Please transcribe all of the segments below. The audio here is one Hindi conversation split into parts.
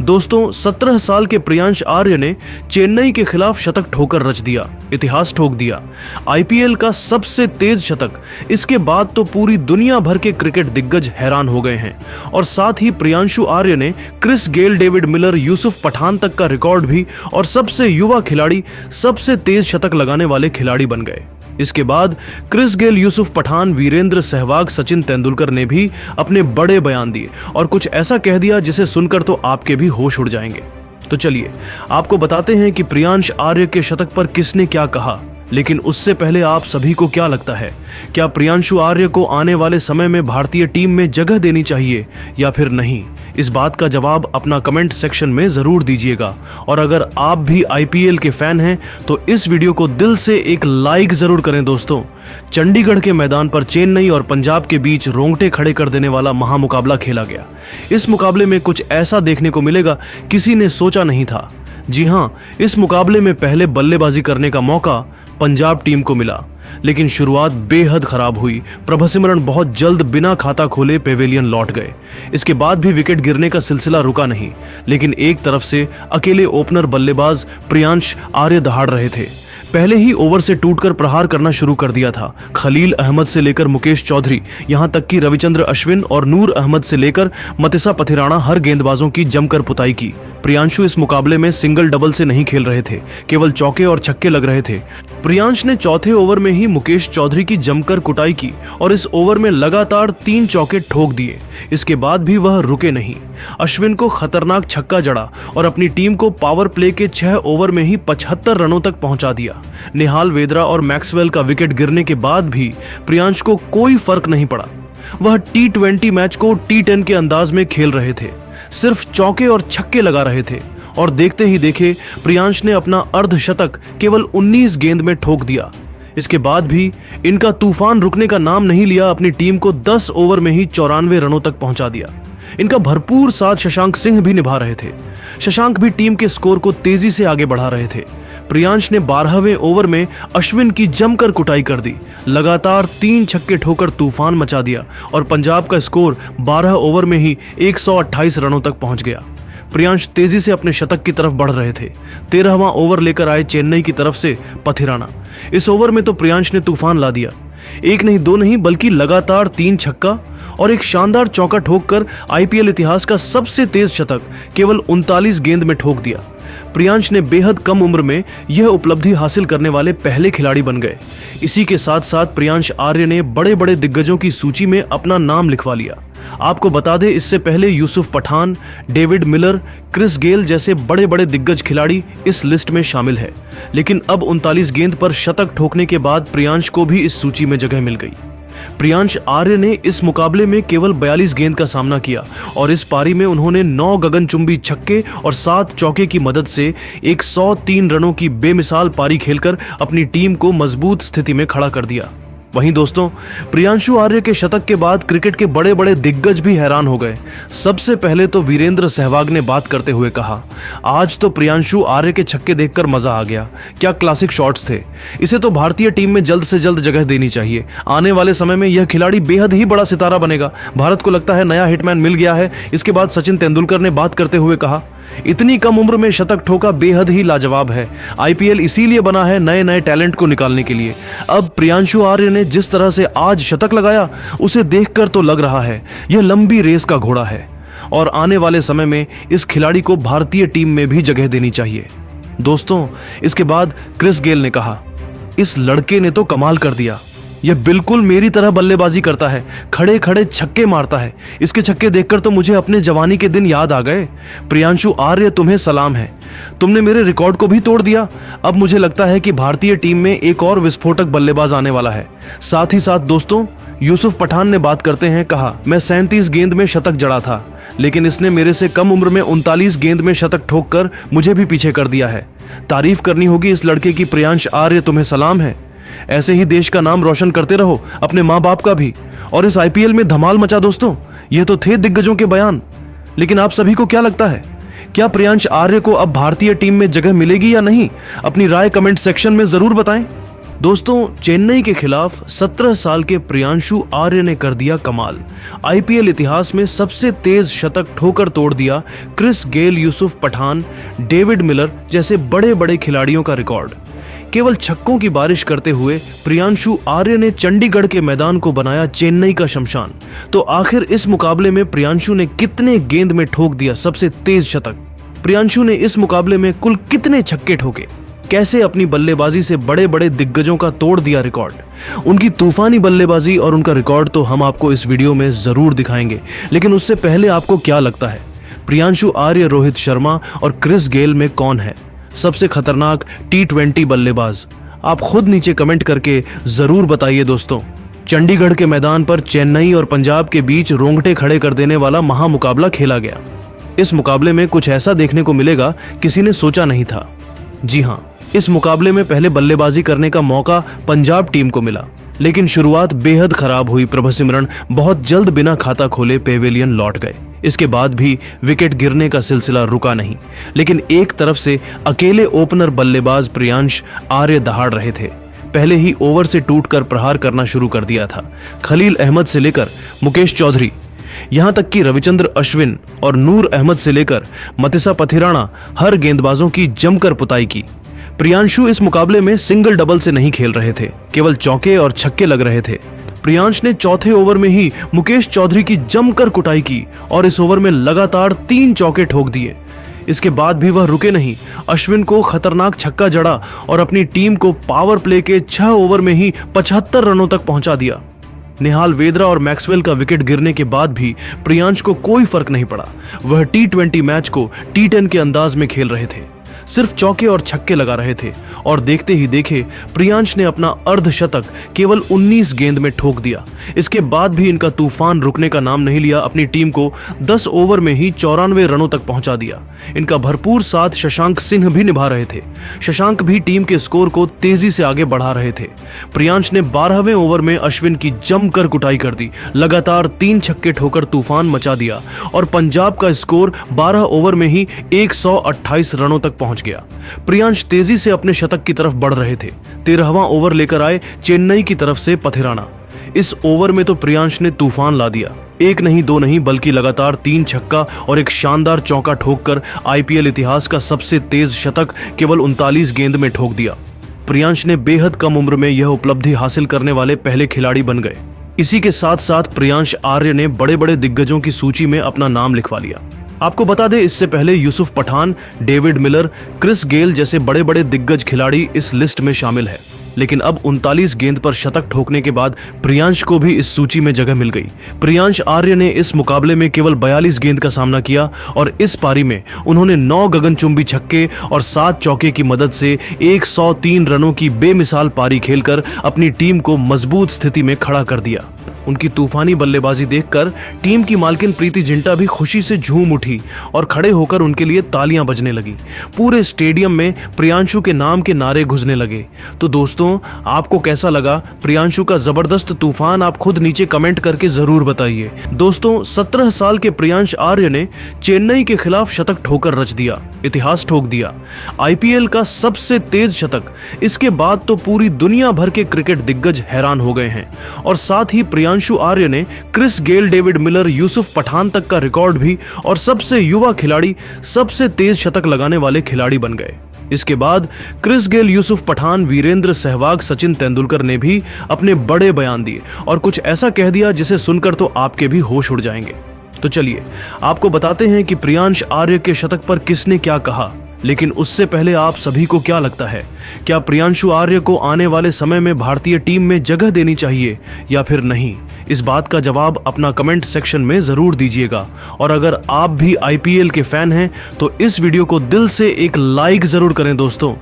दोस्तों 17 साल के प्रियांश आर्य ने चेन्नई के खिलाफ शतक ठोकर रच दिया, इतिहास ठोक दिया। आईपीएल का सबसे तेज शतक। इसके बाद तो पूरी दुनिया भर के क्रिकेट दिग्गज हैरान हो गए हैं और साथ ही प्रियांशु आर्य ने Chris Gayle, David Miller, Yusuf Pathan तक का रिकॉर्ड भी और सबसे युवा खिलाड़ी, सबसे तेज शतक लगाने वाले खिलाड़ी बन गए। इसके बाद क्रिस गेल, यूसुफ पठान, वीरेंद्र सहवाग, सचिन तेंदुलकर ने भी अपने बड़े बयान दिए और कुछ ऐसा कह दिया जिसे सुनकर तो आपके भी होश उड़ जाएंगे। तो चलिए आपको बताते हैं कि प्रियांश आर्य के शतक पर किसने क्या कहा। लेकिन उससे पहले आप सभी को क्या लगता है, क्या प्रियांशु आर्य को आने वाले समय में भारतीय टीम में जगह देनी चाहिए या फिर नहीं? इस बात का जवाब अपना कमेंट सेक्शन में जरूर दीजिएगा। और अगर आप भी आईपीएल के फैन हैं तो इस वीडियो को दिल से एक लाइक जरूर करें। दोस्तों, चंडीगढ़ के मैदान पर चेन्नई और पंजाब के बीच रोंगटे खड़े कर देने वाला महामुकाबला खेला गया। इस मुकाबले में कुछ ऐसा देखने को मिलेगा किसी ने सोचा नहीं था। जी हां, इस मुकाबले में पहले बल्लेबाजी करने का मौका पंजाब टीम को मिला, लेकिन शुरुआत बेहद खराब हुई। प्रभसिमरन बहुत जल्द बिना खाता खोले पेवेलियन लौट गए। इसके बाद भी विकेट गिरने का सिलसिला रुका नहीं, लेकिन एक तरफ से अकेले ओपनर बल्लेबाज प्रियांश आर्य दहाड़ रहे थे। पहले ही ओवर से टूटकर प्रहार करना शुरू कर दिया था। खलील अहमद से लेकर मुकेश चौधरी, यहां तक कि रविचंद्र अश्विन और नूर अहमद से लेकर मतिसा पथिराणा हर गेंदबाजों की जमकर पुताई की। प्रियांशु इस मुकाबले में सिंगल डबल से नहीं खेल रहे थे, केवल चौके और छक्के लग रहे थे। प्रियांश ने चौथे ओवर में ही मुकेश चौधरी की जमकर कुटाई की और इस ओवर में लगातार 3 चौके ठोक दिए। इसके बाद भी वह रुके नहीं। अश्विन को खतरनाक छक्का जड़ा और अपनी टीम को पावर प्ले के 6 ओवर में ही 75 रनों तक पहुंचा दिया। निहाल वेद्रा और मैक्सवेल का विकेट गिरने के बाद भी प्रियांश को कोई फर्क नहीं पड़ा। वह T20 मैच को T10 के अंदाज में खेल रहे थे, सिर्फ चौके और छक्के लगा रहे थे और देखते ही देखे प्रियांश ने अपना अर्धशतक केवल 19 गेंद में ठोक दिया। इसके बाद भी इनका तूफान रुकने का नाम नहीं लिया। अपनी टीम को 10 ओवर में ही 94 रनों तक पहुंचा दिया। इनका भरपूर साथ शशांक सिंह भी निभा रहे थे। शशांक भी टीम के स्कोर को तेजी से आगे बढ़ा रहे थे। प्रियांश ने 12वें ओवर में अश्विन की जमकर कुटाई कर दी, लगातार 3 छक्के ठोकर तूफान मचा दिया और पंजाब का स्कोर 12 ओवर में ही 128 रनों तक पहुंच गया। प्रियांश तेजी से अपने शतक की तरफ बढ़ रहे थे। 13वां ओवर लेकर आए चेन्नई की तरफ से पथिराणा। इस ओवर में तो प्रियांश ने तूफान ला दिया। एक नहीं, दो नहीं, बल्कि लगातार 3 छक्का और एक शानदार चौका ठोककर आईपीएल इतिहास का सबसे तेज शतक केवल 39 गेंद में ठोक दिया। प्रियांश ने बेहद कम उम्र में यह उपलब्धि हासिल करने वाले पहले खिलाड़ी बन गए। इसी के साथ साथ प्रियांश आर्य ने बड़े बड़े दिग्गजों की सूची में अपना नाम लिखवा लिया। आपको बता दें, इससे पहले Yusuf Pathan, David Miller, Chris Gayle जैसे बड़े बड़े दिग्गज खिलाड़ी इस लिस्ट में शामिल है, लेकिन अब 39 गेंद पर शतक ठोकने के बाद प्रियांश को भी इस सूची में जगह मिल गई। प्रियांश आर्य ने इस मुकाबले में केवल 42 गेंद का सामना किया और इस पारी में उन्होंने 9 गगनचुंबी छक्के और 7 चौके की मदद से 103 रनों की बेमिसाल पारी खेलकर अपनी टीम को मजबूत स्थिति में खड़ा कर दिया। वहीं दोस्तों, प्रियांशु आर्य के शतक के बाद क्रिकेट के बड़े बड़े दिग्गज भी हैरान हो गए। सबसे पहले तो वीरेंद्र सहवाग ने बात करते हुए कहा, आज तो प्रियांशु आर्य के छक्के देखकर मजा आ गया। क्या क्लासिक शॉट्स थे। इसे तो भारतीय टीम में जल्द से जल्द जगह देनी चाहिए। आने वाले समय में यह खिलाड़ी बेहद ही बड़ा सितारा बनेगा। भारत को लगता है नया हिटमैन मिल गया है। इसके बाद सचिन तेंदुलकर ने बात करते हुए कहा, इतनी कम उम्र में शतक ठोका बेहद ही लाजवाब है। आईपीएल इसीलिए बना है नए नए टैलेंट को निकालने के लिए। अब प्रियांशु आर्य ने जिस तरह से आज शतक लगाया, उसे देखकर तो लग रहा है यह लंबी रेस का घोड़ा है और आने वाले समय में इस खिलाड़ी को भारतीय टीम में भी जगह देनी चाहिए। दोस्तों, इसके बाद क्रिस गेल ने कहा, इस लड़के ने तो कमाल कर दिया। यह बिल्कुल मेरी तरह बल्लेबाजी करता है, खड़े खड़े छक्के मारता है। इसके छक्के देखकर तो मुझे अपने जवानी के दिन याद आ गए। प्रियांशु आर्य, तुम्हें सलाम है। तुमने मेरे रिकॉर्ड को भी तोड़ दिया। अब मुझे लगता है कि भारतीय टीम में एक और विस्फोटक बल्लेबाज आने वाला है। साथ ही साथ दोस्तों, यूसुफ पठान ने बात करते हैं कहा, मैं 37 गेंद में शतक जड़ा था, लेकिन इसने मेरे से कम उम्र में 39 गेंद में शतक ठोककर मुझे भी पीछे कर दिया है। तारीफ करनी होगी इस लड़के की। प्रियांश आर्य, तुम्हें सलाम है। ऐसे ही देश का नाम रोशन करते रहो, अपने माँ बाप का भी। और इस आईपीएल में धमाल मचा। दोस्तों, ये तो थे दिग्गजों के बयान, लेकिन आप सभी को क्या लगता है, क्या प्रियांश आर्य को अब भारतीय टीम में जगह मिलेगी या नहीं? अपनी राय कमेंट सेक्शन में जरूर बताएं। दोस्तों, चेन्नई के खिलाफ 17 साल के प्रियांशु आर्य ने कर दिया कमाल। आईपीएल इतिहास में सबसे तेज शतक ठोकर तोड़ दिया Chris Gayle, Yusuf Pathan, David Miller जैसे बड़े बड़े खिलाड़ियों का रिकॉर्ड। केवल छक्कों की बारिश करते हुए प्रियांशु आर्य ने चंडीगढ़ के मैदान को बनाया चेन्नई का शमशान। तो आखिर इस मुकाबले में प्रियांशु ने कितने गेंद में ठोक दिया सबसे तेज शतक? प्रियांशु ने इस मुकाबले में कुल कितने छक्के ठोके? कैसे अपनी बल्लेबाजी से बड़े बड़े दिग्गजों का तोड़ दिया रिकॉर्ड? उनकी तूफानी बल्लेबाजी और उनका रिकॉर्ड तो हम आपको इस वीडियो में जरूर दिखाएंगे, लेकिन उससे पहले आपको क्या लगता है, प्रियांशु आर्य, रोहित शर्मा और क्रिस गेल में कौन है सबसे खतरनाक T20 बल्लेबाज? आप खुद नीचे कमेंट करके जरूर बताइए दोस्तों। चंडीगढ़ के मैदान पर चेन्नई और पंजाब के बीच रोंगटे खड़े कर देने वाला महामुकाबला खेला गया। इस मुकाबले में कुछ ऐसा देखने को मिलेगा किसी ने सोचा नहीं था। जी हां, इस मुकाबले में पहले बल्लेबाजी करने का मौका पंजाब टीम को मिला, लेकिन शुरुआत बेहद खराब हुई। प्रभसिमरन बहुत जल्द बिना खाता खोले पेवेलियन लौट गए। इसके बाद भी विकेट गिरने का सिलसिला रुका नहीं, लेकिन एक तरफ से अकेले ओपनर बल्लेबाज प्रियांश आर्य दहाड़ रहे थे। पहले ही ओवर से टूटकर प्रहार करना शुरू कर दिया था। खलील अहमद से लेकर मुकेश चौधरी, यहां तक कि रविचंद्र अश्विन और नूर अहमद से लेकर मतिसा पथिराणा, हर गेंदबाजों की जमकर पुताई की। प्रियांशु इस मुकाबले में सिंगल डबल से नहीं खेल रहे थे, केवल चौके और छक्के लग रहे थे। प्रियांश ने चौथे ओवर में ही मुकेश चौधरी की जमकर कुटाई की और इस ओवर में लगातार 3 चौके ठोक दिए। इसके बाद भी वह रुके नहीं। अश्विन को खतरनाक छक्का जड़ा और अपनी टीम को पावर प्ले के 6 ओवर में ही 75 रनों तक पहुंचा दिया। निहाल वेद्रा और मैक्सवेल का विकेट गिरने के बाद भी प्रियांश को कोई फर्क नहीं पड़ा। वह T20 मैच को T10 के अंदाज में खेल रहे थे, सिर्फ चौके और छक्के लगा रहे थे। और देखते ही देखे प्रियांश ने अपना अर्धशतक केवल 19 गेंद में ठोक दिया। इसके बाद भी इनका तूफान रुकने का नाम नहीं लिया। अपनी टीम को 10 ओवर में ही 94 रनों तक पहुंचा दिया। इनका भरपूर साथ शशांक सिंह भी निभा रहे थे। शशांक भी टीम के स्कोर को तेजी से आगे बढ़ा रहे थे। प्रियांश ने 12वें ओवर में अश्विन की जमकर कुटाई कर दी, लगातार 3 छक्के ठोकर तूफान मचा दिया और पंजाब का स्कोर 12 ओवर में ही 128 रनों तक पहुंच गया। प्रियांश तेजी से अपने शतक की तरफ बढ़ रहे थे। 13वां ओवर लेकर आए चेन्नई की तरफ से पथिराणा। इस ओवर में तो प्रियांश ने तूफान ला दिया। एक नहीं, दो नहीं, बल्कि लगातार 3 छक्का और एक शानदार चौका ठोककर आईपीएल इतिहास का सबसे तेज शतक केवल 39 गेंद में ठोक दिया। प्रियांश ने बेहद कम उम्र में यह उपलब्धि हासिल करने वाले पहले खिलाड़ी बन गए। इसी के साथ साथ प्रियांश आर्य ने बड़े बड़े दिग्गजों की सूची में अपना नाम लिखवा लिया। आपको बता दें, इससे पहले Yusuf Pathan, David Miller, Chris Gayle जैसे बड़े बड़े दिग्गज खिलाड़ी इस लिस्ट में शामिल है, लेकिन अब 39 गेंद पर शतक ठोकने के बाद प्रियांश को भी इस सूची में जगह मिल गई। प्रियांश आर्य ने इस मुकाबले में केवल 42 गेंद का सामना किया और इस पारी में उन्होंने 9 गगनचुंबी छक्के और 7 चौके की मदद से 103 रनों की बेमिसाल पारी खेलकर अपनी टीम को मजबूत स्थिति में खड़ा कर दिया। उनकी तूफानी बल्लेबाजी देखकर टीम की मालकिन प्रीति जिंटा भी खुशी से झूम उठी और खड़े होकर उनके लिए तालियां बजने लगी। पूरे स्टेडियम में प्रियांशु के नाम के नारे गूंजने लगे। तो दोस्तों, आपको कैसा लगा प्रियांशु का जबरदस्त तूफान? आप खुद नीचे कमेंट करके जरूर बताइए। दोस्तों, 17 साल के प्रियांश आर्य ने चेन्नई के खिलाफ शतक ठोकर रच दिया, इतिहास ठोक दिया। आईपीएल का सबसे तेज शतक। इसके बाद तो पूरी दुनिया भर के क्रिकेट दिग्गज हैरान हो गए हैं और साथ ही प्रियांशु आर्य ने Chris Gayle, David Miller, Yusuf Pathan तक का रिकॉर्ड भी और सबसे युवा खिलाड़ी, सबसे तेज शतक लगाने वाले खिलाड़ी बन गए। इसके बाद क्रिस गेल, यूसुफ पठान, वीरेंद्र सहवाग, सचिन तेंदुलकर ने भी अपने बड़े बयान दिए और कुछ ऐसा कह दिया जिसे सुनकर तो आपके भी होश उड़ जाएंगे। तो चलिए आपको बताते हैं कि प्रियांश आर्य के शतक पर किसने क्या कहा। लेकिन उससे पहले आप सभी को क्या लगता है, क्या प्रियांशु आर्य को आने वाले समय में भारतीय टीम में जगह देनी चाहिए या फिर नहीं? इस बात का जवाब अपना कमेंट सेक्शन में जरूर दीजिएगा। और अगर आप भी आईपीएल के फैन हैं तो इस वीडियो को दिल से एक लाइक जरूर करें। दोस्तों,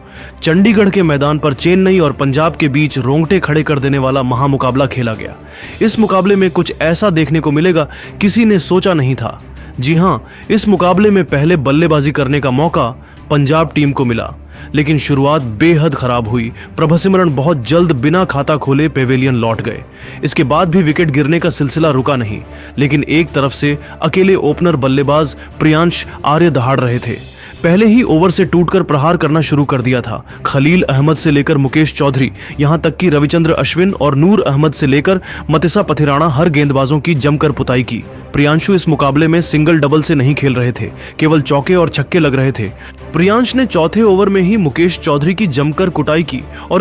चंडीगढ़ के मैदान पर चेन्नई और पंजाब के बीच रोंगटे खड़े कर देने वाला महामुकाबला खेला गया। इस मुकाबले में कुछ ऐसा देखने को मिलेगा किसी ने सोचा नहीं था। जी हां, इस मुकाबले में पहले बल्लेबाजी करने का मौका पंजाब टीम को मिला, लेकिन शुरुआत बेहद खराब हुई। प्रभसिमरन बहुत जल्द बिना खाता खोले पेवेलियन लौट गए। इसके बाद भी विकेट गिरने का सिलसिला रुका नहीं, लेकिन एक तरफ से अकेले ओपनर बल्लेबाज प्रियांश आर्य दहाड़ रहे थे। पहले ही ओवर से टूटकर प्रहार करना शुरू कर दिया था। खलील अहमद से लेकर मुकेश चौधरी, यहां तक कि रविचंद्र अश्विन और नूर अहमद से लेकर मतिसा पथिराणा हर गेंदबाजों की जमकर पुताई की। प्रियांशु इस मुकाबले में सिंगल डबल से नहीं खेल रहे थे, केवल चौके और छक्के लग रहे थे। प्रियांश ने चौथे ओवर में ही मुकेश चौधरी की जमकर कुटाई की और इस